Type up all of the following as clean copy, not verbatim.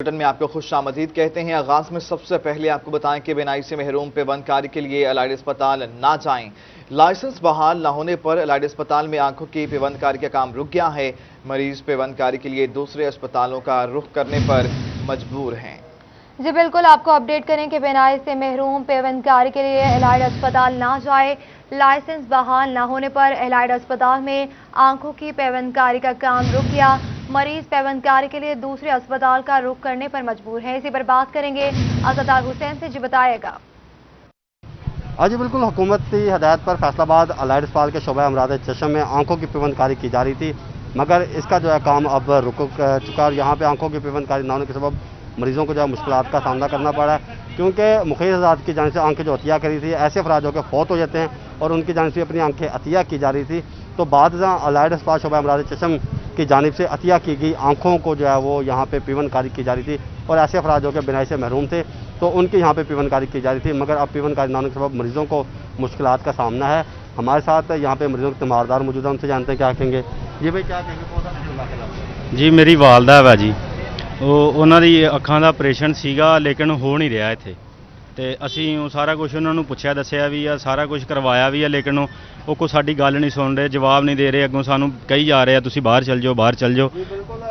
Bulletin میں آپ کو خوش آمدید کہتے ہیں۔ آغاز میں سب سے پہلے آپ کو بتائیں کہ بینائی سے محروم پیوندکاری کے لیے الائڈ اسپتال نہ جائیں۔ لائسنس بحال نہ ہونے پر الائڈ اسپتال میں آنکھوں کی پیوندکاری کا کام رک گیا ہے۔ مریض پیوندکاری کے لیے دوسرے اسپتالوں کا رخ کرنے پر مجبور ہیں۔ جی بالکل، آپ کو اپڈیٹ کریں کہ بینائی سے محروم پیوندکاری کے لیے الائڈ اسپتال نہ جائے۔ لائسنس بحال نہ ہونے پر الائڈ اسپتال میں آنکھوں کی پیوندکاری کا کام رک گیا۔ مریض پیوندکاری کے لیے دوسرے اسپتال کا رخ کرنے پر مجبور ہے۔ اسی پر بات کریں گے عزتار حسین سے، جی بتائے گا۔ جی بالکل، حکومتی ہدایت پر فیصل آباد الائڈ اسپتال کے شعبہ امراض چشم میں آنکھوں کی پیوندکاری کی جا رہی تھی، مگر اس کا کام اب رک چکا اور یہاں پہ آنکھوں کی پیوندکاری نہ ہونے کے سبب مریضوں کو مشکلات کا سامنا کرنا پڑا ہے، کیونکہ مخیر حضرات کی جانب سے آنکھیں جو عطیہ کری تھی، ایسے افراد جو کہ فوت ہو جاتے ہیں اور ان کی جانب سے اپنی آنکھیں عطیہ کی جا رہی تھی، تو بعد الائڈ اسپتال شعبہ امراض چشم کی جانب سے عطیہ کی گئی آنکھوں کو وہ یہاں پہ پیوندکاری کی جا رہی تھی، اور ایسے افراد جو کہ بینائی سے محروم تھے تو ان کی یہاں پہ پیوندکاری کی جا رہی تھی، مگر اب پیوندکاری نہ ہونے کے سبب مریضوں کو مشکلات کا سامنا ہے۔ ہمارے ساتھ یہاں پہ مریضوں کے تیماردار موجود ہیں، ان سے جانتے ہیں کیا کہیں گے۔ جی بھائی، کیا کہیں گے؟ جی میری والدہ ہے جی، ਉਹਨਾਂ ਦੀ ਅੱਖਾਂ ਦਾ ਆਪਰੇਸ਼ਨ ਸੀਗਾ ਲੇਕਿਨ ਹੋ ਨਹੀਂ ਰਿਹਾ ਇੱਥੇ, ਤੇ ਅਸੀਂ ਉਹ ਸਾਰਾ ਕੁਝ ਉਹਨਾਂ ਨੂੰ ਪੁੱਛਿਆ ਦੱਸਿਆ ਵੀ ਆ, ਸਾਰਾ ਕੁਝ ਕਰਵਾਇਆ ਵੀ ਆ, ਲੇਕਿਨ ਉਹ ਕੋਈ ਸਾਡੀ ਗੱਲ ਨਹੀਂ ਸੁਣ ਰਹੇ, ਜਵਾਬ ਨਹੀਂ ਦੇ ਰਹੇ, ਅੱਗੋਂ ਸਾਨੂੰ ਕਹੀ ਜਾ ਰਹੇ ਆ ਤੁਸੀਂ ਬਾਹਰ ਚੱਲ ਜਾਓ ਬਾਹਰ ਚੱਲ ਜਾਓ। جی بالکل،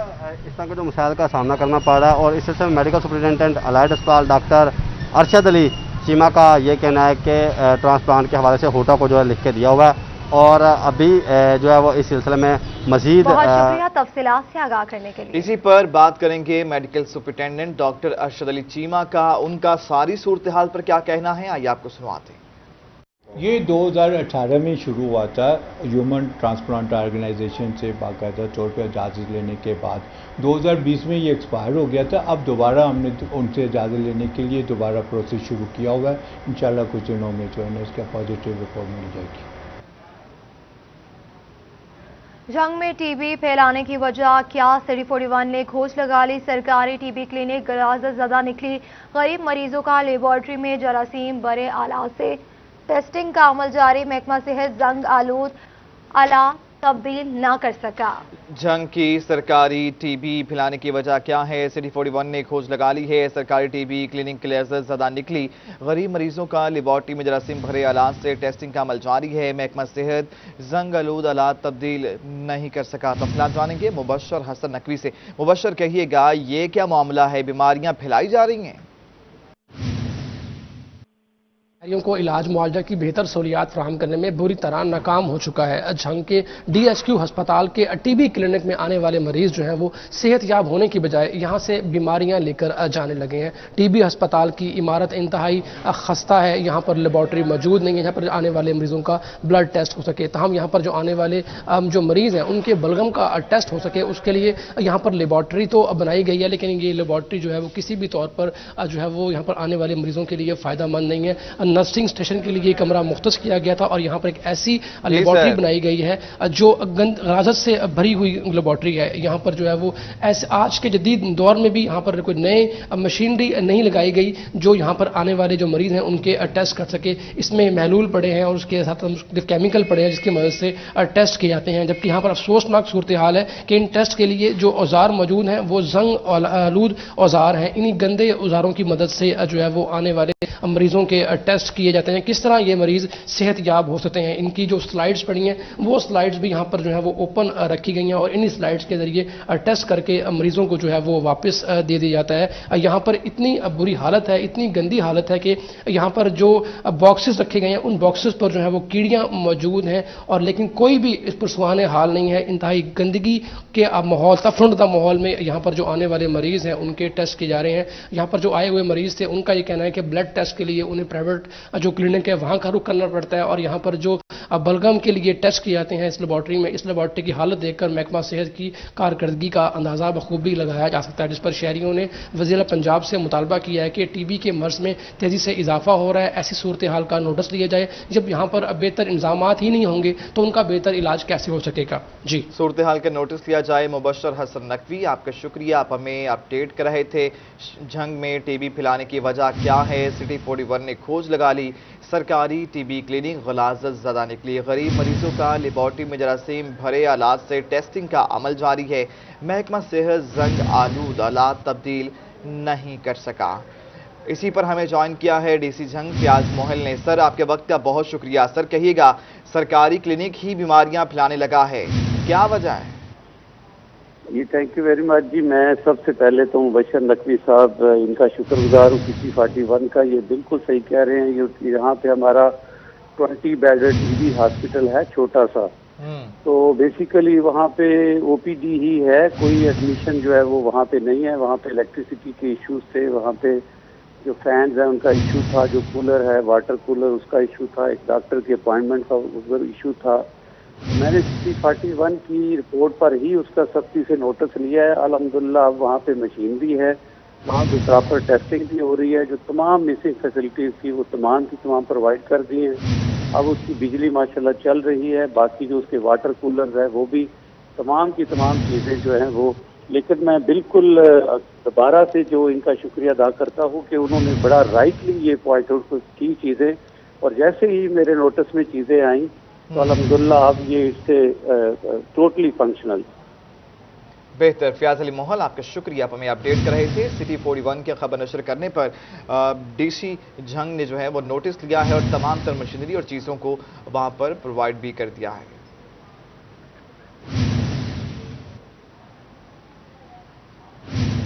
اس طرح کے جو مسائل کا سامنا کرنا پڑ رہا ہے، اور اس سلسلے میں میڈیکل سپرنٹینڈنٹ الائڈ اسپتال ڈاکٹر ارشد علی چیمہ کا یہ کہنا ہے کہ ٹرانسپلانٹ کے حوالے سے ہوٹا کو لکھ کے دیا ہوا ہے، اور ابھی وہ اس سلسلے میں مزید بہت شکریہ تفصیلات سے آگاہ کرنے کے لیے۔ اسی پر بات کریں گے میڈیکل سپرنٹینڈنٹ ڈاکٹر ارشد علی چیمہ کا، ان کا ساری صورتحال پر کیا کہنا ہے، آئیے آپ کو سنواتے ہیں۔ یہ 2018 میں شروع ہوا تھا ہیومن ٹرانسپلانٹ آرگنائزیشن سے باقاعدہ طور پہ اجازت لینے کے بعد 2020 میں یہ ایکسپائر ہو گیا تھا۔ اب دوبارہ ہم نے ان سے اجازت لینے کے لیے دوبارہ پروسیس شروع کیا ہوا ہے، انشاءاللہ کچھ دنوں میں جو ہے نا اس کا پازیٹیو رپورٹ مل جائے گی۔ جنگ میں ٹی بی پھیلانے کی وجہ کیا؟ سٹی 41 نے کھوج لگا لی، سرکاری ٹی بی کلینک غلاظت زدہ نکلی، غریب مریضوں کا لیبارٹری میں جراثیم بھرے آلات سے ٹیسٹنگ کا عمل جاری، محکمہ صحت زنگ آلود آلات تبدیل نہ کر سکا۔ جنگ کی سرکاری ٹی بی پھیلانے کی وجہ کیا ہے؟ سٹی 41 نے کھوج لگا لی ہے، سرکاری ٹی بی کلینک غلاظت زدہ نکلی، غریب مریضوں کا لیبارٹری میں جراثیم بھرے آلات سے ٹیسٹنگ کا عمل جاری ہے، محکمہ صحت زنگ آلود آلات تبدیل نہیں کر سکا۔ تفصیلات جانیں گے مبشر حسن نقوی سے۔ مبشر، کہیے گا یہ کیا معاملہ ہے، بیماریاں پھیلائی جا رہی ہیں؟ بیماریوں کو علاج معالجہ کی بہتر سہولیات فراہم کرنے میں بری طرح ناکام ہو چکا ہے۔ جھنگ کے ڈی ایچ کیو ہسپتال کے ٹی بی کلینک میں آنے والے مریض جو ہیں وہ صحت یاب ہونے کی بجائے یہاں سے بیماریاں لے کر جانے لگے ہیں۔ ٹی بی ہسپتال کی عمارت انتہائی خستہ ہے، یہاں پر لیبارٹری موجود نہیں ہے یہاں پر آنے والے مریضوں کا بلڈ ٹیسٹ ہو سکے، تاہم یہاں پر جو آنے والے جو مریض ہیں ان کے بلغم کا ٹیسٹ ہو سکے اس کے لیے یہاں پر لیبارٹری تو بنائی گئی ہے، لیکن یہ لیبارٹری جو ہے وہ کسی بھی طور پر جو ہے وہ یہاں پر آنے والے مریضوں کے لیے فائدہ مند نہیں ہے۔ نرسنگ اسٹیشن کے لیے کمرہ مختص کیا گیا تھا اور یہاں پر ایک ایسی لیبارٹری بنائی گئی ہے جو غلاظت سے بھری ہوئی لیبارٹری ہے۔ یہاں پر جو ہے وہ آج کے جدید دور میں بھی یہاں پر کوئی نئے مشینری نہیں لگائی گئی جو یہاں پر آنے والے جو مریض ہیں ان کے ٹیسٹ کر سکے۔ اس میں محلول پڑے ہیں اور اس کے ساتھ مختلف کیمیکل پڑے ہیں جس کی مدد سے ٹیسٹ کیے جاتے ہیں، جبکہ یہاں پر افسوسناک صورتحال ہے کہ ان ٹیسٹ کے لیے جو اوزار موجود ہیں وہ زنگ آلود اوزار ہیں۔ انہی گندے اوزاروں کی مدد سے جو ہے وہ آنے والے مریضوں کے ٹیسٹ کیے جاتے ہیں۔ کس طرح یہ مریض صحت یاب ہو سکتے ہیں؟ ان کی جو سلائیڈز پڑی ہیں وہ سلائیڈز بھی یہاں پر جو ہے وہ اوپن رکھی گئی ہیں اور انہی سلائیڈز کے ذریعے ٹیسٹ کر کے مریضوں کو جو ہے وہ واپس دے دیا جاتا ہے۔ یہاں پر اتنی بری حالت ہے، اتنی گندی حالت ہے کہ یہاں پر جو باکسز رکھے گئے ہیں ان باکسز پر جو ہے وہ کیڑیاں موجود ہیں، اور لیکن کوئی بھی اس پر سہانے حال نہیں ہے۔ انتہائی گندگی کے ماحول، تفرندہ ماحول میں یہاں پر جو آنے والے مریض ہیں ان کے ٹیسٹ کیے جا رہے ہیں۔ یہاں پر جو آئے ہوئے مریض تھے ان کا یہ کہنا ہے کہ بلڈ ٹیسٹ کے لیے انہیں پرائیویٹ جو کلینک ہے وہاں کا رخ کرنا پڑتا ہے، اور یہاں پر جو بلغم کے لیے ٹیسٹ کیے جاتے ہیں اس لیبارٹری میں، اس لیبارٹری کی حالت دیکھ کر محکمہ صحت کی کارکردگی کا اندازہ بخوبی لگایا جا سکتا ہے، جس پر شہریوں نے وزیر پنجاب سے مطالبہ کیا ہے کہ ٹی بی کے مرض میں تیزی سے اضافہ ہو رہا ہے، ایسی صورتحال کا نوٹس لیا جائے۔ جب یہاں پر بہتر انتظامات ہی نہیں ہوں گے تو ان کا بہتر علاج کیسے ہو سکے گا؟ جی، صورتحال کا نوٹس لیا جائے۔ مبشر حسن نقوی، آپ کا شکریہ، آپ ہمیں اپڈیٹ کر رہے تھے۔ جنگ میں ٹی بی پھیلانے کی وجہ کیا ہے؟ سٹی 41 نے کھوج لگا لی، سرکاری ٹی بی کلینک غلاظت زدہ نکلی، غریب مریضوں کا لیبارٹری میں جراثیم بھرے آلات سے ٹیسٹنگ کا عمل جاری ہے، محکمہ صحت زنگ آلود آلات تبدیل नहीं कर सका। इसी पर हमें ज्वाइन किया है डीसी झंग फयाज मोहल ने। सर, आपके वक्त का बहुत शुक्रिया। सर, कहिएगा, सरकारी क्लिनिक ही बीमारियां फैलाने लगा है, क्या वजह है? जी थैंक यू वेरी मच जी। मैं सबसे पहले तो मुबशर नकवी साहब इनका शुक्रगुजार हूँ PC 41 का। ये बिल्कुल सही कह रहे हैं। ये यहाँ पे हमारा 20 बेडेड टीबी हॉस्पिटल है, छोटा सा। तो बेसिकली वहाँ पे OPD ही है, कोई एडमिशन जो है वो वहाँ पे नहीं है। वहाँ पे इलेक्ट्रिसिटी के इश्यूज थे, वहाँ पे जो फैंस हैं उनका इशू था, जो कूलर है वाटर कूलर उसका इशू था, एक डॉक्टर की अपॉइंटमेंट का उधर इशू था। मैंने PC 41 की रिपोर्ट पर ही उसका सख्ती से नोटिस लिया है। अल्हम्दुलिल्लाह अब वहाँ पे मशीन भी है, वहाँ पे प्रॉपर टेस्टिंग भी हो रही है। जो तमाम मिसिंग फैसिलिटीज़ थी वो तमाम की तमाम प्रोवाइड कर दी हैं। अब उसकी बिजली माशाल्लाह चल रही है। बाकी जो उसके वाटर कूलर है वो भी तमाम की तमाम चीज़ें जो हैं वो। लेकिन मैं बिल्कुल दोबारा से जो इनका शुक्रिया अदा करता हूँ कि उन्होंने बड़ा राइटली ये पॉइंट आउट की चीज़ें, और जैसे ही मेरे नोटिस में चीज़ें आई तो अल्हम्दुलिल्लाह अब ये इससे टोटली फंक्शनल। बेहतर। फयाज अली मोहल, आपका शुक्रिया। आप हमें अपडेट कर रहे थे। सिटी 41 के खबर नशर करने पर डीसी झंग ने जो है वो नोटिस लिया है और तमाम तर मशीनरी और चीज़ों को वहाँ पर प्रोवाइड भी कर दिया है।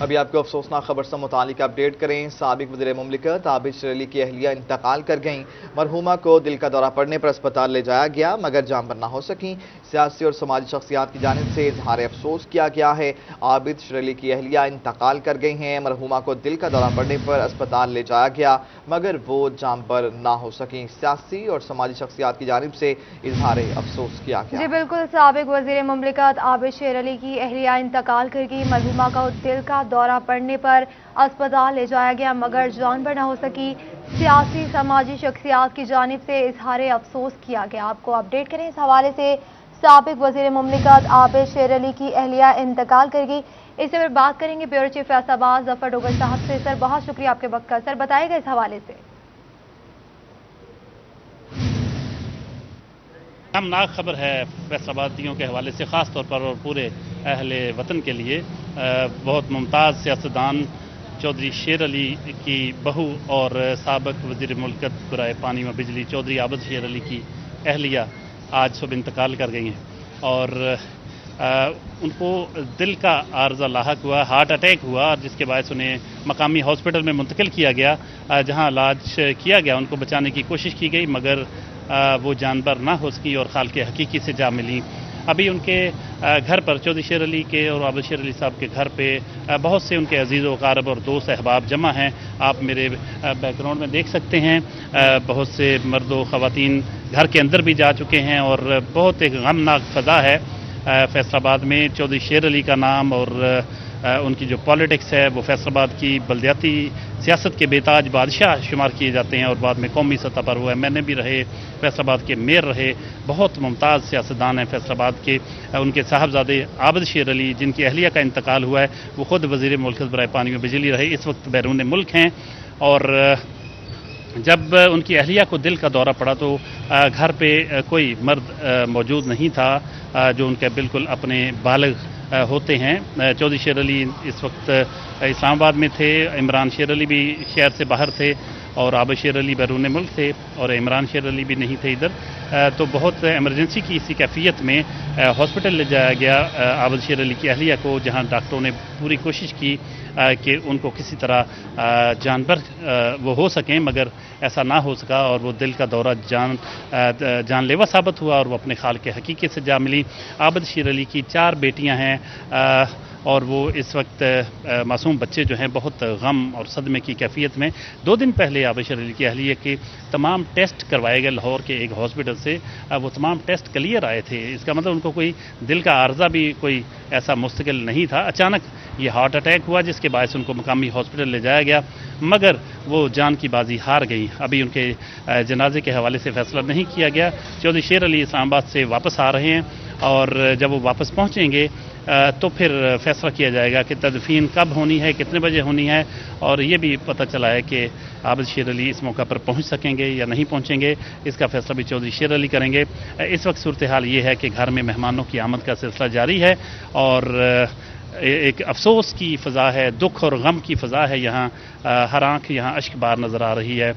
अभी आपको अफसोसनाक खबर से मुतालिक अपडेट करें। साबिक वज़ीर मुमलिकत आबिद शेर अली की अहलिया इंतकाल कर गईं। मरहूमा को दिल का दौरा पड़ने पर अस्पताल ले जाया गया मगर जान पर ना हो सकी। सियासी और समाजी शख्सियात की जानिब से इजहार अफसोस किया गया है। आबिद शेर अली की अहलिया इंतकाल कर गई हैं। मरहूमा को दिल का दौरा पड़ने पर अस्पताल ले जाया गया मगर वो जान पर ना हो सकी। सियासी और समाजी शख्सियात की जानिब से इजहार अफसोस किया गया। जी बिल्कुल, साबिक वज़ीर मुमलिकत आबिद शेर अली की अहलिया इंतकाल कर गई। मरहूमा का दिल का दौरा पड़ने पर अस्पताल ले जाया गया मगर जान पर न हो सकी। सियासी समाजी शख्सियात की जानिब से इजहार अफसोस किया गया। आपको अपडेट करें इस हवाले से। साबिक वज़ीर मुमलिकत आबिद शेर अली की अहलिया इंतकाल कर गई। इससे फिर बात करेंगे ब्यूरो चीफ फैसलाबाद जफर डोगर साहब से। सर, बहुत शुक्रिया आपके वक्त का। सर, बताइएगा इस हवाले से। गमनाक खबर है फैसलाबादियों के हवाले से, ख़ास तौर पर और पूरे अहले वतन के लिए। बहुत मुमताज़ सियासतदान चौधरी शेर अली की बहू और साबिक वज़ीर मुल्कत बराए पानी व बिजली चौधरी आबिद शेर अली की अहलिया आज सुबह इंतकाल कर गई हैं और उनको दिल का आर्जा लाहक हुआ, हार्ट अटैक हुआ, जिसके बायस उन्हें मकामी हॉस्पिटल में मुंतकिल किया गया, जहां इलाज किया गया। उनको बचाने की कोशिश की गई मगर वो जानबर ना हो सकी और खाल के हकीकी से जा मिली। अभी उनके घर पर चौधरी शेर अली के और आबिद शेर अली साहब के घर पे बहुत से उनके अजीज़ व क़ारब और दोस्त अहबाब जमा हैं। आप मेरे बैकग्राउंड में देख सकते हैं बहुत से मर्द व ख़वातीन घर के अंदर भी जा चुके हैं और बहुत एक गमनाक फ़ज़ा है फैसलाबाद में। चौधरी शेर अली का नाम और उनकी जो पॉलिटिक्स है वो फैसलाबाद की बल्दियाती सियासत के बेताज बादशाह शुमार किए जाते हैं और बाद में कौमी सतह पर हुआ MNA भी रहे, फैसलाबाद के मेयर रहे। बहुत मुमताज़ सियासतदान हैं फैसलाबाद के। उनके साहबजादे आबिद शेर अली जिनकी अहलिया का इंतकाल हुआ है वो ख़ुद वज़ीर मुल्क बराए पानी में बिजली रहे, इस वक्त बैरून मुल्क हैं। और जब उनकी अहलिया को दिल का दौरा पड़ा तो घर पे कोई मर्द मौजूद नहीं था जो उनके बिल्कुल अपने बालिग होते हैं। चौधरी शेर अली इस वक्त इस्लामाबाद में थे, इमरान शेर अली भी शहर से बाहर थे और आबिद शेर अली बैरून मुल्क थे और इमरान शेर अली भी नहीं थे इधर। तो बहुत इमरजेंसी की इसी कैफियत में हॉस्पिटल ले जाया गया आबिद शेर अली की अहलिया को, जहां डॉक्टरों ने पूरी कोशिश की कि उनको किसी तरह जानवर वो हो सकें मगर ऐसा ना हो सका और वो दिल का दौरा जानलेवा साबित हुआ और वो अपने खाल के हकीकी से जा मिली। आबिद शेर अली की 4 बेटियां हैं और वो इस वक्त मासूम बच्चे जो हैं बहुत गम और सदमे की कैफियत में। 2 दिन पहले आबिद शेर अली की अहलिया के तमाम टेस्ट करवाए गए लाहौर के एक हॉस्पिटल से, वो तमाम टेस्ट क्लियर आए थे। इसका मतलब उनको कोई दिल का आर्जा भी कोई ऐसा मुस्तकिल नहीं था। अचानक ये हार्ट अटैक हुआ जिसके बायस उनको मकामी हॉस्पिटल ले जाया गया मगर वो जान की बाजी हार गई। अभी उनके जनाजे के हवाले से फैसला नहीं किया गया। चौधरी शेर अली इस्लामाबाद से वापस आ रहे हैं और जब वो वापस पहुँचेंगे तो फिर फैसला किया जाएगा कि तदफीन कब होनी है, कितने बजे होनी है। और ये भी पता चला है कि आबिद शेर अली इस मौका पर पहुंच सकेंगे या नहीं पहुंचेंगे, इसका फैसला भी चौधरी शेर अली करेंगे। इस वक्त सूरत हाल ये है कि घर में मेहमानों की आमद का सिलसिला जारी है और एक अफसोस की फ़ज़ा है, दुख और गम की फ़ज़ा है यहाँ। हर आँख यहाँ अश्क बार नज़र आ रही है।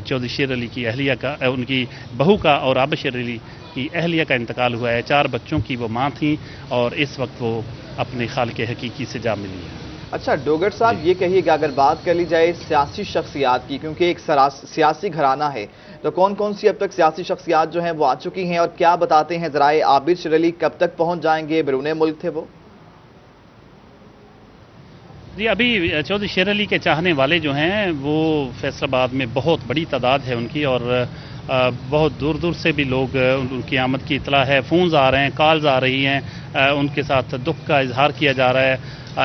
चौधरी शेर अली की अहलिया का, उनकी बहू का और आबिद शेर अली की अहलिया का इंतकाल हुआ है। 4 बच्चों की वो माँ थी और इस वक्त वो अपने खालिक हकीकी से जा मिली है। अच्छा डोगर साहब, ये कहिएगा अगर बात कर ली जाए सियासी शख्सियात की, क्योंकि एक सियासी घराना है, तो कौन कौन सी अब तक सियासी शख्सियात जो हैं वो आ चुकी हैं और क्या बताते हैं ज़राए? आबिद शेर अली कब तक पहुंच जाएंगे? बैरून मुल्क थे वो? जी, अभी चौधरी शेर अली के चाहने वाले जो हैं वो फैसलाबाद में बहुत बड़ी तादाद है उनकी, और बहुत दूर दूर से भी लोग उनकी आमद की इतला है। फ़ोन्स आ रहे हैं, कॉल्स आ रही हैं, उनके साथ दुख का इजहार किया जा रहा है।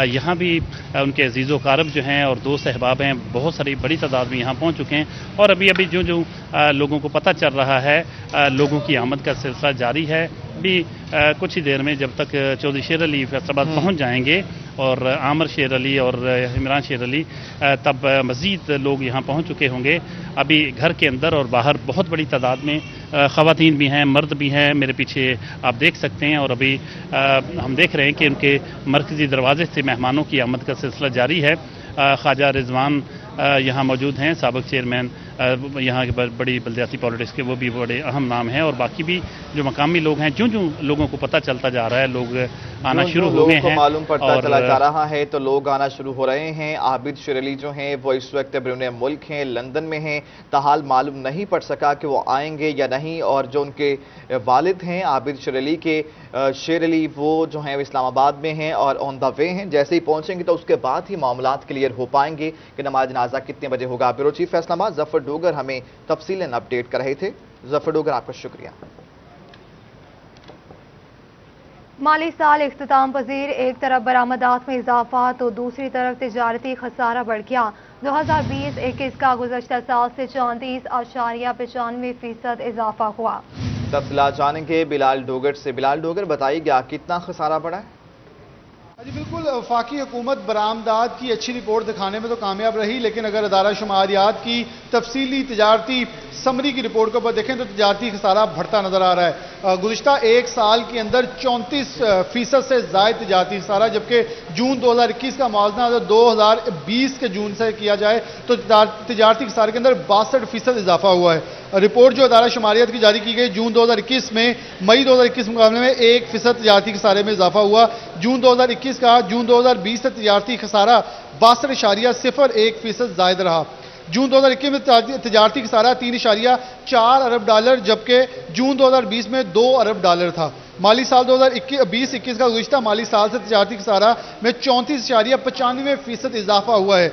यहाँ भी उनके अजीज़ व कारब जो हैं और दोस्त अहबाब हैं, बहुत सारी बड़ी तादाद में यहाँ पहुँच चुके हैं। और अभी अभी जो जो लोगों को पता चल रहा है, लोगों की आमद का सिलसिला जारी है। भी कुछ ही देर में जब तक चौधरी शेर अली फैसलाबाद पहुँच जाएंगे और आमर शेर अली और इमरान शेर अली, तब मज़ीद लोग यहाँ पहुँच चुके होंगे। अभी घर के अंदर और बाहर बहुत बड़ी तादाद में ख़वातीन भी हैं, मर्द भी हैं, मेरे पीछे आप देख सकते हैं। और अभी हम देख रहे हैं कि उनके मरकज़ी दरवाज़े से मेहमानों की आमद का सिलसिला जारी है। ख्वाजा रिजवान यहाँ मौजूद हैं, साबिक़ चेयरमैन यहाँ के बड़ी बल्दियाती पॉलिटिक्स के, वो भी बड़े अहम नाम हैं। और बाकी भी जो मकामी लोग हैं, जो लोगों को पता चलता जा रहा है, लोग आना शुरू हो गए हैं, मालूम पड़ता चला जा रहा है, तो लोग आना शुरू हो रहे हैं। आबिद शेर अली जो हैं वो इस वक्त बैरून मुल्क हैं, लंदन में हैं। ताहाल मालूम नहीं पड़ सका कि वो आएंगे या नहीं। और जो उनके वालिद हैं आबिद शेर अली के, शेर अली, वो जो हैं इस्लामाबाद में हैं और ऑन द वे हैं। जैसे ही पहुंचेंगे तो उसके बाद ही मामलात क्लियर हो पाएंगे कि नमाज जनाजा कितने बजे होगा। ब्यूरो चीफ फैसलाबाद जफर डोगर हमें तफसीलन अपडेट कर रहे थे। जफर डोगर, आपका शुक्रिया। माली साल इख्तिताम पजीर, एक तरफ बरामदात में इजाफा तो दूसरी तरफ तिजारती खसारा बढ़ गया। 2020-21 का गुज़श्ता साल से 34.95% इजाफा हुआ। तफसीलात जानेंगे बिलाल डोगर से। बिलाल डोगर, बताइएगा कितना खसारा बढ़ा है? जी बिल्कुल, वफाकी हुकूमत बरामदात की अच्छी रिपोर्ट दिखाने में तो कामयाब रही, लेकिन अगर अदारा शुमारियात की तफसीली तिजारती समरी की रिपोर्ट के ऊपर देखें तो तिजारती खसारा बढ़ता नजर आ रहा है। गुज़िश्ता एक साल के अंदर 34% से ज़ायद तिजारती खसारा, जबकि जून 2021 का मुआवजा अगर 2020 के जून से किया जाए तो तिजारती खसारे के अंदर 62% इजाफा हुआ है। रिपोर्ट जो अदारा शुमारियात की जारी की गई जून 2021 में, मई 2021 के मुकाबले में 1% तिजारती खसारे में इजाफा हुआ। जून 2021 का जून 2020 से तिजारती खसारा 62.01% ज़ायद रहा। जून 2021 में तिजारती खसारा 3.4 अरब डॉलर, जबकि जून 2020 में 2 अरब डॉलर था। माली साल 2020-21 का गुज़िश्ता माली साल से तिजारती खसारा में 34.95% इजाफा हुआ है।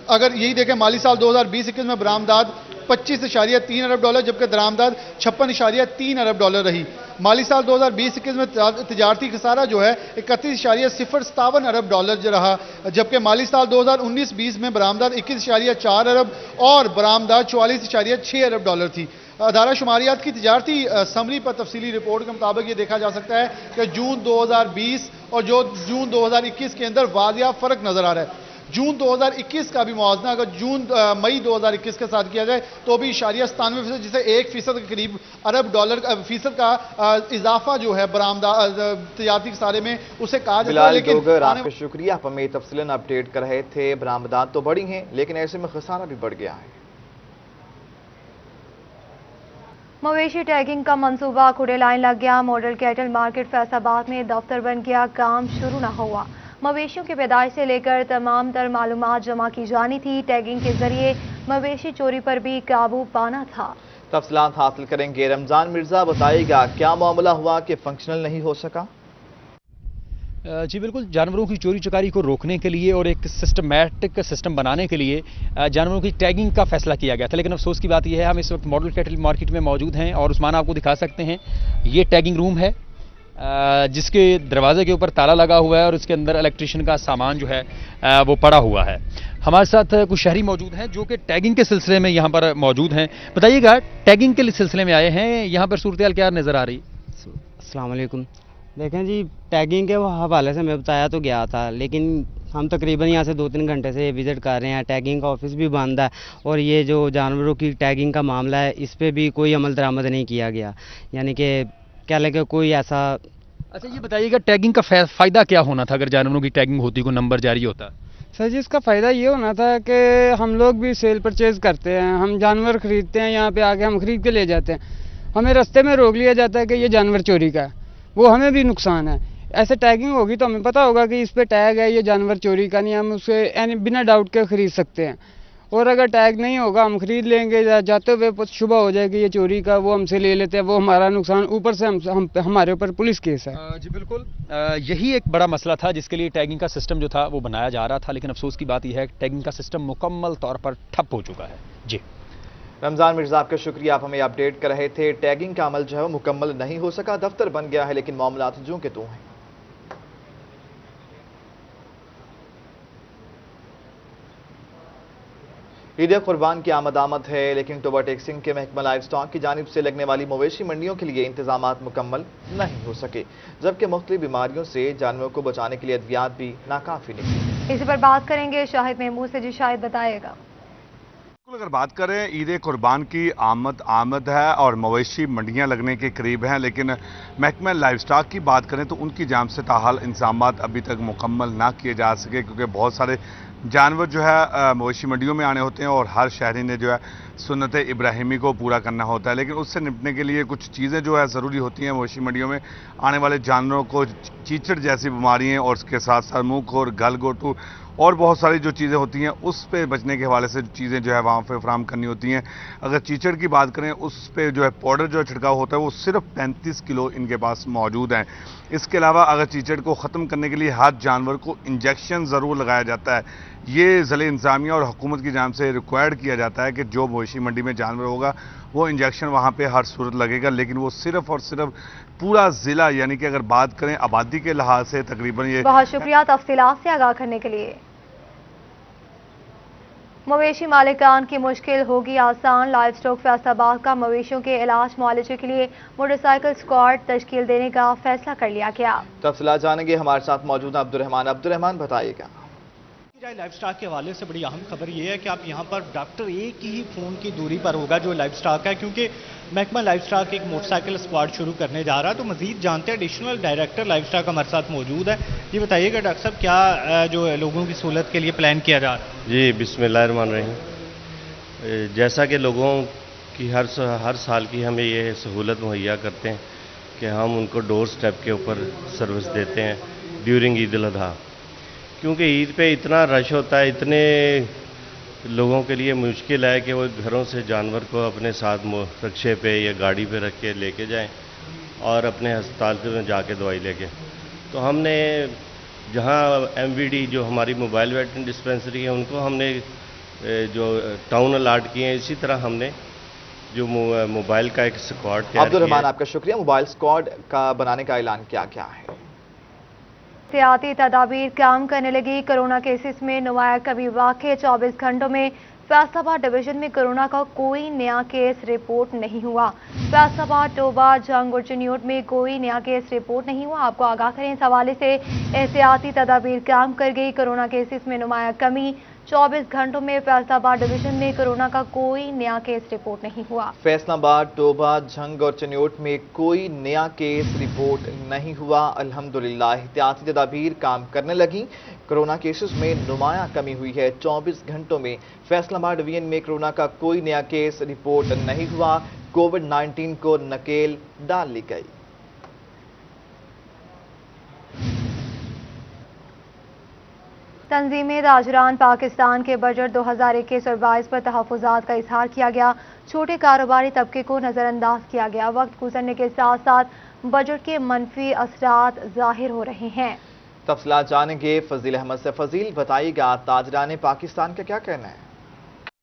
अगर यही देखें, माली साल 2020-21 में बरामदात 25.3 अरब डॉलर, जबकि दरामदात 56.3 अरब डॉलर रही। माली साल 2020-21 में तिजारती खसारा जो है 31.057 अरब डॉलर रहा, जबकि माली साल 2019-20 में बरामदात 21.4 अरब और बरामदात 44.6 अरब डॉलर थी। अदारा शुमारियात की तिजारती समरी पर तफसीली रिपोर्ट के मुताबिक ये देखा जा सकता है कि जून 2020 और जो जून 2021 के अंदर वाज़िया फ़र्क नज़र आ रहा है। जून 2021 का भी मुआवजा अगर मई 2021 के साथ किया जाए तो भी 97%, जिसे 1% के करीब अरब डॉलर फीसद का इजाफा जो है बरामदात तिजारती खसारे में, उसे कहा जाता है। लेकिन आपका शुक्रिया, आप हमें तफसीलन अपडेट कर रहे थे। बरामदात तो बढ़ी हैं, लेकिन ऐसे में खसारा भी बढ़ गया है। मवेशी टैगिंग का मंसूबा खुले लाइन लग गया। मॉडल कैटल मार्केट फैसलाबाद में दफ्तर बन गया, काम शुरू न हुआ। मवेशियों की पैदाइश से लेकर तमाम तर मालूमात जमा की जानी थी। टैगिंग के जरिए मवेशी चोरी पर भी काबू पाना था। तफसीलात हासिल करेंगे। रमजान मिर्जा, बताइएगा क्या मामला हुआ कि फंक्शनल नहीं हो सका? जी बिल्कुल, जानवरों की चोरी चकारी को रोकने के लिए और एक सिस्टमैटिक सिस्टम बनाने के लिए जानवरों की टैगिंग का फैसला किया गया था। लेकिन अफसोस की बात यह है, हम इस वक्त मॉडल कैटल मार्केट में मौजूद हैं और उस्मान आपको दिखा सकते हैं, ये टैगिंग रूम है जिसके दरवाजे के ऊपर ताला लगा हुआ है और इसके अंदर इलेक्ट्रिशियन का सामान जो है वो पड़ा हुआ है। हमारे साथ कुछ शहरी मौजूद हैं जो कि टैगिंग के सिलसिले में यहाँ पर मौजूद हैं। बताइएगा, टैगिंग के सिलसिले में आए हैं, यहाँ पर सूरत हाल क्या नज़र आ रही? अस्सलाम वालेकुम। देखें जी, टैगिंग के हवाले से मैं बताया तो गया था, लेकिन हम तकरीबन यहाँ से 2-3 घंटे से विज़िट कर रहे हैं। टैगिंग का ऑफिस भी बंद है और ये जो जानवरों की टैगिंग का मामला है, इस पर भी कोई अमल दरामद नहीं किया गया, यानी कि क्या लगे कोई ऐसा। अच्छा ये बताइएगा टैगिंग का फ़ायदा क्या होना था अगर जानवरों की टैगिंग होती, को नंबर जारी होता? सर जी इसका फ़ायदा ये होना था कि हम लोग भी सेल परचेज़ करते हैं, हम जानवर ख़रीदते हैं, यहाँ पे आके हम ख़रीद के ले जाते हैं, हमें रास्ते में रोक लिया जाता है कि ये जानवर चोरी का है, वो हमें भी नुकसान है। ऐसे टैगिंग होगी तो हमें पता होगा कि इस पे टैग है, ये जानवर चोरी का नहीं, हम उसे बिना डाउट के ख़रीद सकते हैं। और अगर टैग नहीं होगा हम ख़रीद लेंगे, जाते हुए शुबह हो जाएगी ये चोरी का, वो हमसे ले लेते हैं, वो हमारा नुकसान, ऊपर से हमारे ऊपर पुलिस केस है। जी बिल्कुल, यही एक बड़ा मसला था जिसके लिए टैगिंग का सिस्टम जो था वो बनाया जा रहा था, लेकिन अफसोस की बात यह है कि टैगिंग का सिस्टम मुकम्मल तौर पर ठप हो चुका है। जी रमजान मिर्जा, आपका शुक्रिया, आप हमें अपडेट कर रहे थे। टैगिंग का अमल जो है वो मुकम्मल नहीं हो सका, दफ्तर बन गया है, लेकिन मामलात जो के तो हैं। ईद कुर्बान की आमद है, लेकिन टोबा टैक्सिंग के महकमा लाइव स्टॉक की जानिब से लगने वाली मवेशी मंडियों के लिए इंतजामात मुकम्मल नहीं हो सके, जबकि मुख्तलिफ बीमारियों से जानवरों को बचाने के लिए अद्वियात भी नाकाफी निकली। इसी पर बात करेंगे शाहिद महमूद से। जी शाहिद बताइएगा। अगर बात करें ईद कुर्बान की आमद है और मवेशी मंडियां लगने के करीब हैं, लेकिन महकमा लाइव स्टॉक की बात करें तो उनकी जानिब से ताहाल इंतजामात अभी तक मुकम्मल ना किए जा सके, क्योंकि बहुत सारे जानवर जो है मवेशी मंडियों में आने होते हैं और हर शहरी ने जो है सुन्नत इब्राहिमी को पूरा करना होता है, लेकिन उससे निपटने के लिए कुछ चीज़ें जो है ज़रूरी होती हैं। मवेशी मंडियों में आने वाले जानवरों को चीचड़ जैसी बीमारियाँ और उसके साथ साथ मुँह और गलगोटू और बहुत सारी जो चीज़ें होती हैं उस पे बचने के हवाले से चीज़ें जो है वहाँ पे फराहम करनी होती हैं। अगर चीचड़ की बात करें, उस पे जो है पाउडर जो छिड़काव होता है वो सिर्फ 35 किलो इनके पास मौजूद हैं। इसके अलावा अगर चीचड़ को ख़त्म करने के लिए हर जानवर को इंजेक्शन ज़रूर लगाया जाता है। ये ज़िले इंतज़ामिया और हुकूमत की जानिब से रिक्वायर्ड किया जाता है कि जो मवेशी मंडी में जानवर होगा वो इंजेक्शन वहाँ पे हर सूरत लगेगा, लेकिन वो सिर्फ और सिर्फ पूरा ज़िला, यानी कि अगर बात करें आबादी के लिहाज से तकरीबन ये। बहुत शुक्रिया तफसीलात से आगाह करने के लिए। मवेशी मालिकान की मुश्किल होगी आसान, लाइव स्टॉक फैसलाबाद का मवेशियों के इलाज मुआलजे के लिए मोटरसाइकिल स्क्वाड तश्कील देने का फैसला कर लिया गया। तफसीलात जानेंगे, हमारे साथ मौजूद हैं अब्दुर्रहमान बताइएगा। लाइव स्टॉक के हवाले से बड़ी अहम खबर ये है कि आप यहाँ पर डॉक्टर एक ही फ़ोन की दूरी पर होगा जो लाइव स्टॉक है, क्योंकि महकमा लाइव स्टॉक एक मोटरसाइकिल स्क्वाड शुरू करने जा रहा है। तो मजीद जानते हैं, एडिशनल डायरेक्टर लाइव स्टॉक हमारे साथ मौजूद है। ये बताइएगा डॉक्टर साहब, क्या जो है लोगों की सहूलत के लिए प्लान किया जा रहा है? जी बिस्मिल्लाहिर्रहमानिर्रहीम। जैसा कि लोगों की हर साल की हमें ये सहूलत मुहैया करते हैं कि हम उनको डोर स्टेप के ऊपर सर्विस देते हैं ड्यूरिंग ईद उल अज़हा, क्योंकि ईद पे इतना रश होता है, इतने लोगों के लिए मुश्किल है कि वो घरों से जानवर को अपने साथ रिक्शे पे या गाड़ी पे रख के लेके जाएं और अपने अस्पताल में जाके दवाई लेके। तो हमने जहां एमवीडी जो हमारी मोबाइल वेटरनरी डिस्पेंसरी है उनको हमने जो टाउन अलाट किए हैं, इसी तरह हमने जो मोबाइल का एक स्क्वाड तैयार किया। अब्दुर्रहमान, आपका शुक्रिया। मोबाइल स्क्वाड का बनाने का ऐलान क्या क्या है? एहतियाती तदाबीर काम करने लगी, कोरोना केसेस में नुमाया कमी वाक़ई। 24 घंटों में फैसलाबाद डिवीजन में कोरोना का कोई नया केस रिपोर्ट नहीं हुआ। फैसलाबाद, टोबा, जंग और चनियोट में कोई नया केस रिपोर्ट नहीं हुआ। आपको आगाह करें, इस हवाले से एहतियाती तदाबीर काम कर गई, कोरोना केसेस में नुमाया कमी। 24 घंटों में फैसलाबाद डिवीजन में कोरोना का कोई नया केस रिपोर्ट नहीं हुआ। फैसलाबाद, टोबा, झंग और चनियोट में कोई नया केस रिपोर्ट नहीं हुआ। अल्हम्दुलिल्लाह एहतियाती तदाबीर काम करने लगी, कोरोना केसेस में नुमाया कमी हुई है। 24 घंटों में फैसलाबाद डिवीजन में कोरोना का कोई नया केस रिपोर्ट नहीं हुआ। कोविड-19 को नकेल डाल ली गई। तंजीमें ताजरान पाकिस्तान के बजट 2021 और 22 पर तहफ़्फ़ुज़ात का इजहार किया गया। छोटे कारोबारी तबके को नज़रअंदाज किया गया। वक्त गुजरने के साथ साथ बजट के मनफी असरात ज़ाहिर हो रहे हैं। तफसीलात जानेंगे फजील अहमद से। फजील, बताइएगा ताजरान पाकिस्तान का क्या कहना है?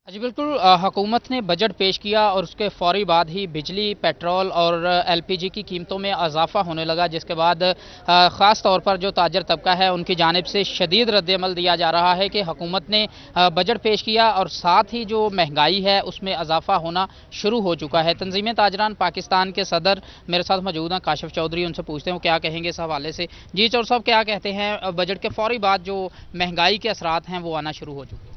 जी बिल्कुल, हुकूमत ने बजट पेश किया और उसके फौरी बाद ही बिजली, पेट्रोल और एलपीजी की कीमतों में इजाफा होने लगा, जिसके बाद ख़ास तौर पर जो ताजर तबका है उनकी जानिब से शदीद रद्दअमल दिया जा रहा है कि हुकूमत ने बजट पेश किया और साथ ही जो महंगाई है उसमें इजाफा होना शुरू हो चुका है। तंजीमें ताजरान पाकिस्तान के सदर मेरे साथ मौजूद हैं, काशिफ चौधरी, उनसे पूछते हैं वो क्या कहेंगे इस हवाले से। जी चौधरी साहब, क्या कहते हैं, बजट के फौरी बाद जो महंगाई के असरात हैं वो आना शुरू हो चुके हैं?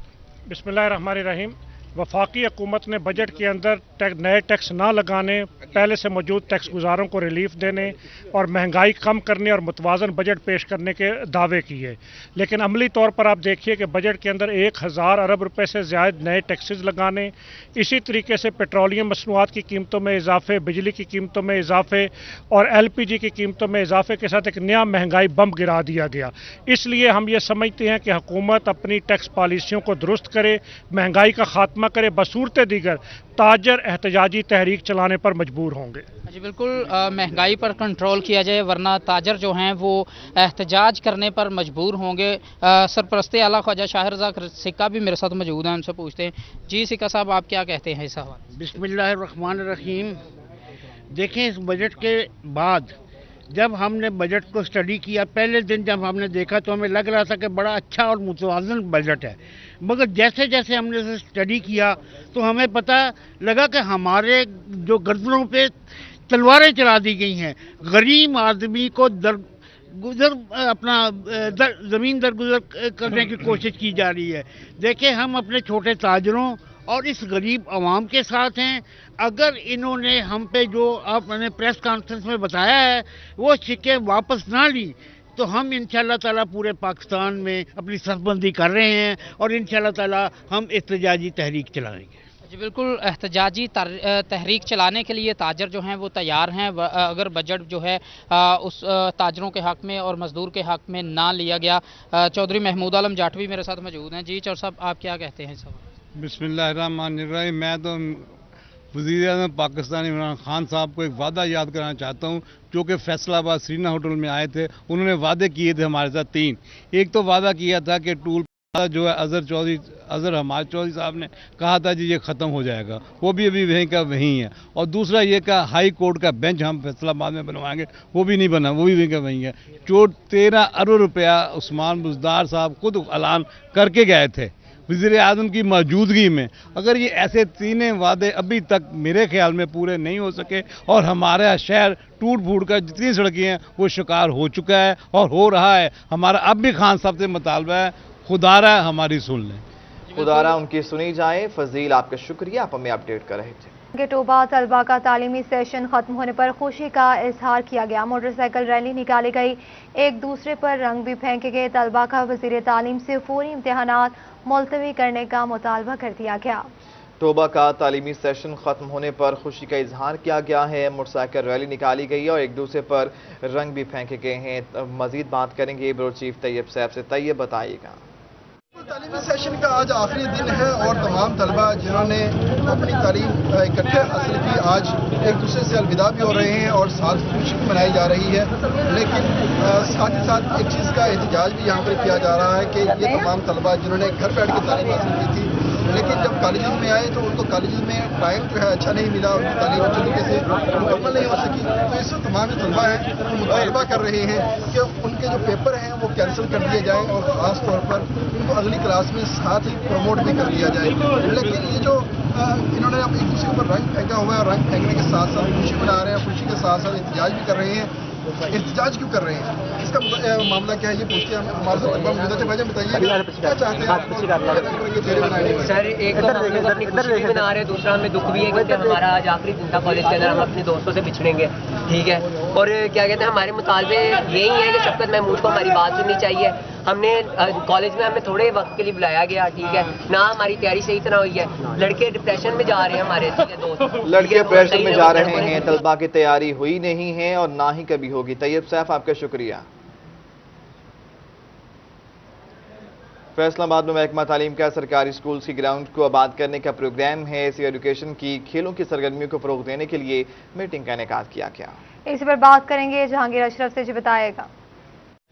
बिस्मिल्लाहिर्रहमानिर्रहीम। वफाकी हुकूमत ने बजट के अंदर नए टैक्स ना लगाने, पहले से मौजूद टैक्स गुजारों को रिलीफ देने और महंगाई कम करने और मुतवाज़न बजट पेश करने के दावे किए, लेकिन अमली तौर पर आप देखिए कि बजट के अंदर 1000 अरब रुपए से ज़्यादा नए टैक्सेस लगाने, इसी तरीके से पेट्रोलियम मसनूआत की कीमतों में इजाफे, बिजली की कीमतों में इजाफे और LPG की कीमतों में इजाफे के साथ एक नया महंगाई बम गिरा दिया गया। इसलिए हम ये समझते हैं कि हुकूमत अपनी टैक्स पॉलिसियों को दुरुस्त करे, महंगाई का खात्मा करे, बसूरत दीगर ताजर एहतजाजी तहरीक चलाने पर मजबूर होंगे। जी बिल्कुल, महंगाई पर कंट्रोल किया जाए वरना ताजर जो हैं वो एहतजाज करने पर मजबूर होंगे। सरपरस्ते आला ख्वाजा शाह रज़ा सिक्का भी मेरे साथ मौजूद हैं, उनसे पूछते हैं। जी सिक्का साहब, आप क्या कहते हैं इस हवाले? बिस्मिल्लाहिर्रहमानिर्रहीम। देखें, इस बजट के बाद जब हमने बजट को स्टडी किया, पहले दिन जब हमने देखा तो हमें लग रहा था कि बड़ा अच्छा और मुतवाज़न बजट है, मगर जैसे जैसे हमने इसे स्टडी किया तो हमें पता लगा कि हमारे जो गर्दनों पे तलवारें चला दी गई हैं। गरीब आदमी को ज़मीन दरगुजर करने की कोशिश की जा रही है। देखिए, हम अपने छोटे ताजरों और इस गरीब आवाम के साथ हैं। अगर इन्होंने हम पे जो आपने प्रेस कॉन्फ्रेंस में बताया है वो शिकें वापस ना ली तो हम इंशाल्लाह ताला पूरे पाकिस्तान में अपनी सरबंदी कर रहे हैं और इंशाल्लाह ताला हम एहतजाजी तहरीक चलाएंगे। जी बिल्कुल, एहतजाजी तहरीक चलाने के लिए ताजर जो हैं वो तैयार हैं। अगर बजट जो है उस ताजरों के हक़ में और मज़दूर के हक़ में ना लिया गया। चौधरी महमूद आलम जाटवी मेरे साथ मौजूद हैं। जी चौधरी साहब, आप क्या कहते हैं इस सवाल? बिस्मिल्लाहिर्रहमानिर्रहीम। मैं तो वज़ीर-ए-आज़म पाकिस्तान इमरान खान साहब को एक वादा याद कराना चाहता हूँ, जो कि फैसलाबाद श्रीना होटल में आए थे। उन्होंने वादे किए थे हमारे साथ 3। एक तो वादा किया था कि टूल जो है अज़हर हमाद चौधरी साहब ने कहा था जी ये ख़त्म हो जाएगा, वो भी अभी वहीं का वहीं है। और दूसरा ये कि हाई कोर्ट का बेंच हम फैसलाबाद में बनवाएंगे, वो भी नहीं बना, वो भी वहीं का वहीं है। जो 13 अरब रुपया उस्मान बुज़दार साहब खुद ऐलान करके गए थे वज़ीर-ए-आज़म की मौजूदगी में, अगर ये ऐसे 3 वादे अभी तक मेरे ख्याल में पूरे नहीं हो सके और हमारा शहर टूट फूट कर जितनी सड़कें हैं वो शिकार हो चुका है और हो रहा है। हमारा अब भी खान साहब से मुतालबा है, खुदारा हमारी सुन लें, खुदारा उनकी सुनी जाए। फजील, आपका शुक्रिया, आप हमें अपडेट कर रहे थे। के टोबा तलबा का तालीमी सेशन खत्म होने पर खुशी का इजहार किया गया। मोटरसाइकिल रैली निकाली गई, एक दूसरे पर रंग भी फेंके गए। तलबा का वज़ीर तालीम से फौरी इम्तिहानात मुलतवी करने का मुतालबा कर दिया गया। टोबा का तालीमी सेशन खत्म होने पर खुशी का इजहार किया गया है। मोटरसाइकिल रैली निकाली गई और एक दूसरे पर रंग भी फेंके गए हैं। मजीद बात करेंगे ब्यूरो चीफ तैयब साहब से। तैयब, बताइएगा। तालीमी सेशन का आज आखिरी दिन है और तमाम तलबा जिन्होंने अपनी तालीम इकट्ठे हासिल की आज एक दूसरे से अलविदा भी हो रहे हैं और साथ खुशी भी मनाई जा रही है। लेकिन साथ ही साथ एक चीज़ का एहतजाज भी यहाँ पर किया जा रहा है कि ये तमाम तलबा जिन्होंने घर बैठ के तालीम हासिल की थी, लेकिन जब कॉलेज में आए तो उनको कॉलेज में टाइम जो है अच्छा नहीं मिला, उनकी तालीम अच्छे तरीके से मुकम्मल नहीं हो सकी। तो इससे तमाम जो तलबा हैं वो मुतालबा कर रहे हैं कि उनके जो पेपर हैं वो कैंसिल कर दिए जाएँ और ख़ास तौर पर उनको अगली क्लास में साथ ही प्रमोट भी कर दिया जाए। लेकिन ये जो इन्होंने अब एक दूसरे पर रंग फेंका हुआ है और रंग फेंकने के साथ साथ खुशी मना रहे हैं, खुशी के साथ साथ एहतजाज भी कर रहे हैं। एहतजाज क्यों कर रहे हैं, इसका मामला क्या है, ये पूछते हैं हमारे साथ तलबा मौजूद है। भाई बताइए क्या चाहते हैं? सर, एक तो हम लोग अपनी खुशी भी मना रहे हैं, दूसरा हमें दुख भी है क्योंकि हमारा आज आखिरी दिन था कॉलेज के अंदर, हम अपने दोस्तों से बिछड़ेंगे, ठीक है। और क्या कहते हैं, हमारे मुतालबे यही है कि शफ़क़त महमूद को हमारी बात सुननी चाहिए। हमने कॉलेज में हमें थोड़े वक्त के लिए बुलाया गया, ठीक है ना, हमारी तैयारी सही तरह हुई है। लड़के डिप्रेशन में जा रहे हैं हमारे, ठीक है, दोस्त लड़के डिप्रेशन में जा रहे हैं। तलबा की तैयारी हुई नहीं है और ना ही कभी होगी। तैयब साहब, आपका शुक्रिया। फैसलाबाद में महकमा तालीम का सरकारी स्कूल्स की ग्राउंड को आबाद करने का प्रोग्राम है। इसी एजुकेशन की खेलों की सरगर्मियों को फरोग देने के लिए मीटिंग का इनेकाद किया गया। इस पर बात करेंगे जहांगीर अशरफ से, जी बताएगा।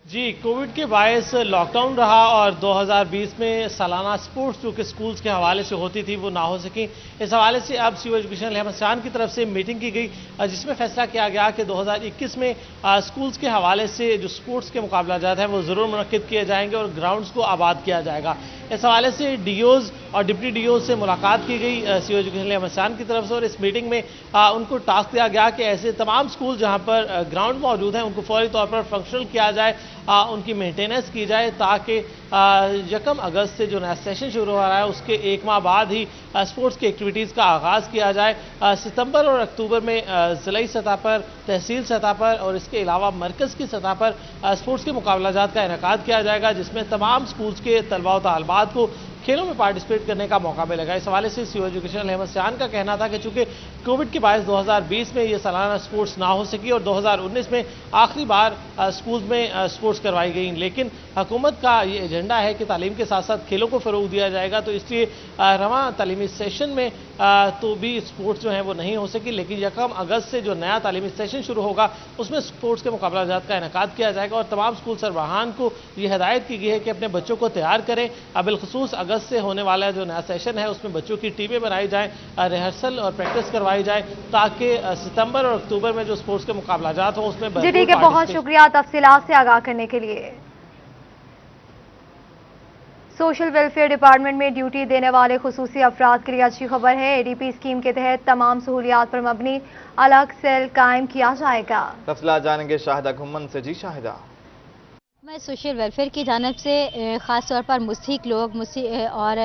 जी, कोविड के बायस लॉकडाउन रहा और 2020 में सालाना स्पोर्ट्स जो कि स्कूल्स के हवाले से होती थी वो ना हो सकी। इस हवाले से अब सिविल एजुकेशन लहमद की तरफ से मीटिंग की गई जिसमें फैसला किया गया कि 2021 में स्कूल्स के हवाले से जो स्पोर्ट्स के मुकाबला जात हैं वो ज़रूर मुनक्किद किए जाएंगे और ग्राउंड्स को आबाद किया जाएगा। इस हवाले से डीओज और डिप्टी डीओज से मुलाकात की गई सिविल एजुकेशन लहमद की तरफ से और इस मीटिंग में उनको टास्क दिया गया कि ऐसे तमाम स्कूल जहाँ पर ग्राउंड मौजूद हैं उनको फौरी तौर पर फंक्शनल किया जाए उनकी मेंटेनेंस की जाए ताकि 1 अगस्त से जो नया सेशन शुरू हो रहा है उसके 1 माह बाद ही स्पोर्ट्स की एक्टिविटीज़ का आगाज़ किया जाए। सितंबर और अक्टूबर में ज़िलाई सतह पर, तहसील सतह पर और इसके अलावा मरकज़ की सतह पर स्पोर्ट्स के मुकाबलाजात का इनेकाद किया जाएगा, जिसमें तमाम स्कूल्स के तलबा व तालिबात को खेलों में पार्टिसिपेट करने का मौका मिलेगा। इस हवाले से सिविल एजुकेशन अहमद सियान का कहना था कि चूंकि कोविड के बायस 2020 में ये सालाना स्पोर्ट्स ना हो सकी और 2019 में आखिरी बार स्कूल्स में स्पोर्ट्स करवाई गई, लेकिन हुकूमत का ये एजेंडा है कि तालीम के साथ साथ खेलों को फ़रोग दिया जाएगा, तो इसलिए रवां तालीमी सेशन में तो भी स्पोर्ट्स जो है वो नहीं हो सकी, लेकिन 1 अगस्त से जो नया तालीमी सेशन शुरू होगा उसमें स्पोर्ट्स के मुकाबलाजात का इनेकाद किया जाएगा और तमाम स्कूल सरबराहान को ये हिदायत की गई है कि अपने बच्चों को तैयार करें। बिलखसूस अगस्त से होने वाला जो नया सेशन है उसमें बच्चों की टीमें बनाई जाएँ, रिहर्सल और प्रैक्टिस करवाई जाए, ताकि सितंबर और अक्टूबर में जो स्पोर्ट्स के मुकाबलाजात हों उसमें जी ठीक है, बहुत शुक्रिया तफसीलात से आगाह करने के लिए। सोशल वेलफेयर डिपार्टमेंट में ड्यूटी देने वाले खुसूसी अफराद के लिए अच्छी खबर है। एडीपी स्कीम के तहत तमाम सहूलियात पर मबनी अलग सेल कायम किया जाएगा। तफसीलात जानेंगे शाहिदा घुम्मन से। जी शाहिदा। मैं सोशल वेलफेयर की जानिब से ख़ास तौर पर मुस्तहिक लोग और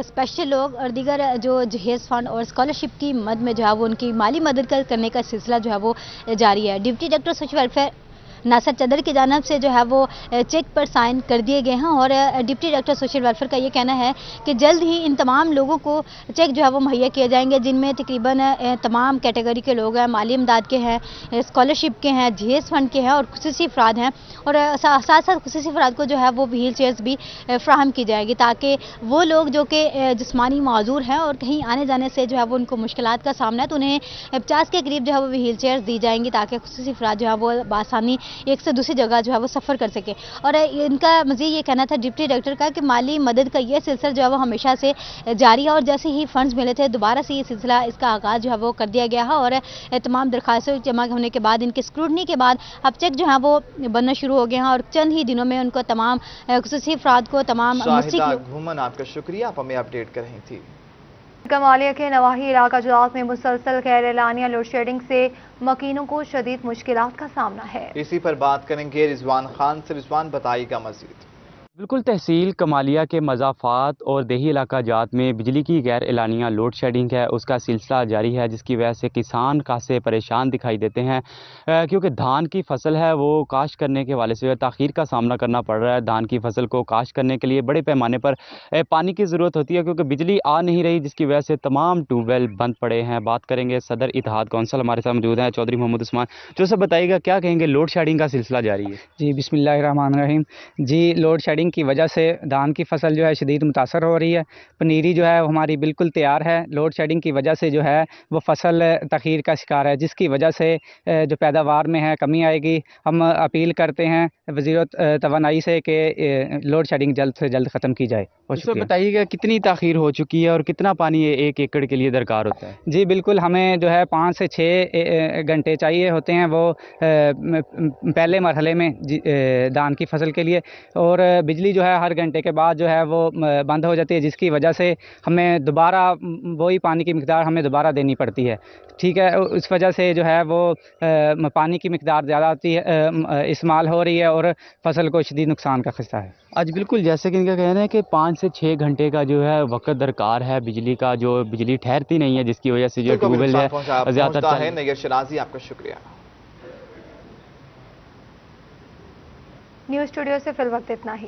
स्पेशल लोग और दीगर जो जहेज़ फंड और स्कॉलरशिप की मद में जो है वो उनकी माली मदद करने का सिलसिला जो है वो जारी है। डिप्टी डायरेक्टर सोशल वेलफेयर नासर चदर की जानिब से जो है वो चेक पर साइन कर दिए गए हैं और डिप्टी डायरेक्टर सोशल वेलफेयर का ये कहना है कि जल्द ही इन तमाम लोगों को चेक जो है वो मुहैया किए जाएंगे, जिनमें तकरीबन तमाम कैटेगरी के लोग हैं, माली इमदाद के हैं, स्कॉलरशिप के हैं, जहेज़ फंड के हैं और खुसूसी अफराद हैं। और साथ साथ खुसूसी अफराद को जो है वो व्हील चेयर्स भी फ्राहम की जाएगी, ताकि वो लोग जो कि जिस्मानी माजूर हैं और कहीं आने जाने से जो है वो उनको मुश्किलात का सामना है, तो उन्हें 50 के करीब जो है वो व्हील चेयर्स दी जाएंगी, ताकि खुसूसी अफराद जो है वो बासानी एक से दूसरी जगह जो है वो सफ़र कर सके। और इनका मज़ीद ये कहना था डिप्टी डायरेक्टर का कि माली मदद का ये सिलसिला जो है वो हमेशा से जारी है और जैसे ही फंड्स मिले थे दोबारा से ये सिलसिला इसका आगाज़ जो है वो कर दिया गया है और तमाम दरख्वास्तों जमा होने के बाद इनके स्क्रूटनी के बाद अब चेक जो है वो बनना शुरू हो गए हैं और चंद ही दिनों में उनको तमाम खुसूसी अफराद को तमाम घुमन आपका शुक्रिया, आप हमें अपडेट कर रही थी। कमालिया के नवाही इलाका जात में मुसलसल गैर एलानिया लोड शेडिंग से मकीनों को शदीद मुश्किलात का सामना है। इसी पर बात करेंगे रिजवान खान से। रिजवान बताइएगा मजीद। बिल्कुल, तहसील कमालिया के मज़ाफ़ात और देही इलाका जात में बिजली की गैर एलानिया लोड शेडिंग है, उसका सिलसिला जारी है, जिसकी वजह से किसान खासे परेशान दिखाई देते हैं, क्योंकि धान की फसल है वो काश्त करने के वाले से ताख़ीर का सामना करना पड़ रहा है। धान की फसल को काश्त करने के लिए बड़े पैमाने पर पानी की ज़रूरत होती है, क्योंकि बिजली आ नहीं रही, जिसकी वजह से तमाम ट्यूबवेल बंद पड़े हैं। बात करेंगे सदर इत्तेहाद कौंसिल हमारे साथ मौजूद हैं चौधरी मोहम्मद उस्मान। जो सब बताइएगा क्या कहेंगे, लोड शेडिंग का सिलसिला जारी है। जी बिस्मिल्लाहिर्रहमानिर्रहीम। जी लोड शेडिंग की वजह से धान की फसल जो है शदीद मुतासर हो रही है। पनीरी जो है वो हमारी बिल्कुल तैयार है, लोड शेडिंग की वजह से जो है वो फसल तख़ीर का शिकार है, जिसकी वजह से जो पैदावार में है कमी आएगी। हम अपील करते हैं वज़ीर तवानाई से कि लोड शेडिंग जल्द से जल्द ख़त्म की जाए। और बताइएगा कितनी ताख़ीर हो चुकी है और कितना पानी 1 एकड़ के लिए दरकार होता है। जी बिल्कुल, हमें जो है 5 से 6 घंटे चाहिए होते हैं वो पहले मरहले में धान की फसल के लिए, और बिजली जो है हर घंटे के बाद जो है वो बंद हो जाती है, जिसकी वजह से हमें दोबारा वही पानी की मिक़दार हमें दोबारा देनी पड़ती है। ठीक है, उस वजह से जो है वो पानी की मिक़दार ज़्यादा आती है, इस्तेमाल हो रही है और फसल को शदीद नुकसान का खतरा है। आज बिल्कुल जैसे कि इनका कहना है कि 5 से 6 घंटे का जो है वक्त दरकार है बिजली का, जो बिजली ठहरती नहीं है, जिसकी वजह से जो ट्यूबवेल है ज़्यादातर है। नैयर शराजी आपका शुक्रिया। न्यूज़ स्टूडियो से फिल वक्त इतना ही।